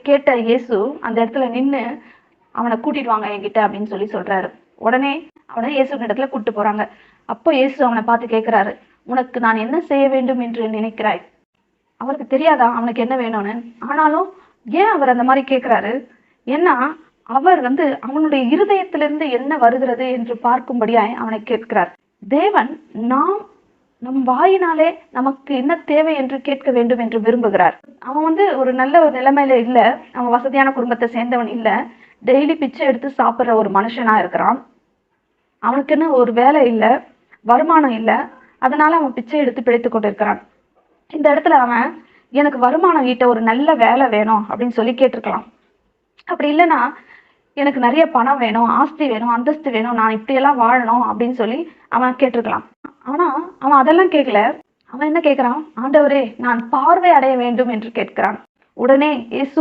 கேட்ட இயேசு அந்த இடத்துல நின்று அவனை கூட்டிட்டு வாங்க என்கிட்ட அப்படின்னு சொல்றாரு. உடனே அவனை இயேசு இடத்துல கூட்டு போறாங்க. அப்போ இயேசு அவனை பார்த்து கேட்கிறாரு, உனக்கு நான் என்ன செய்ய வேண்டும் என்று நினைக்கிறாய்? அவருக்கு தெரியாதா அவனுக்கு என்ன வேணும்னு? ஆனாலும் ஏன் அவர் அந்த மாதிரி கேட்கிறாரு? ஏன்னா அவர் அவனுடைய இருதயத்திலிருந்து என்ன வருகிறது என்று பார்க்கும்படியாய் அவனை கேட்கிறார். தேவன் நம் வாயினாலே நமக்கு என்ன தேவை என்று கேட்க வேண்டும் என்று விரும்புகிறார். அவன் ஒரு நல்ல ஒரு நிலைமையில இல்ல, அவன் வசதியான குடும்பத்தை சேர்ந்தவன் இல்ல, டெய்லி பிச்சை எடுத்து சாப்பிடுற ஒரு மனுஷனா இருக்கிறான். அவனுக்குன்னு ஒரு வேலை இல்லை, வருமானம் இல்லை, அதனால அவன் பிச்சை எடுத்து பிழைத்து கொண்டிருக்கிறான். இந்த இடத்துல அவன் எனக்கு வருமானம் ஈட்ட ஒரு நல்ல வேலை வேணும் அப்படின்னு சொல்லி கேட்டிருக்கலாம். அப்படி இல்லைன்னா எனக்கு நிறைய பணம் வேணும், ஆஸ்தி வேணும், அந்தஸ்து வேணும், நான் இப்படியெல்லாம் வாழணும் அப்படின்னு சொல்லி அவன் கேட்டிருக்கலாம். ஆனா அவன் அதெல்லாம் கேட்கல. அவன் என்ன கேட்கிறான்? ஆண்டவரே, நான் பார்வை அடைய வேண்டும் என்று கேட்கிறான். உடனே இயேசு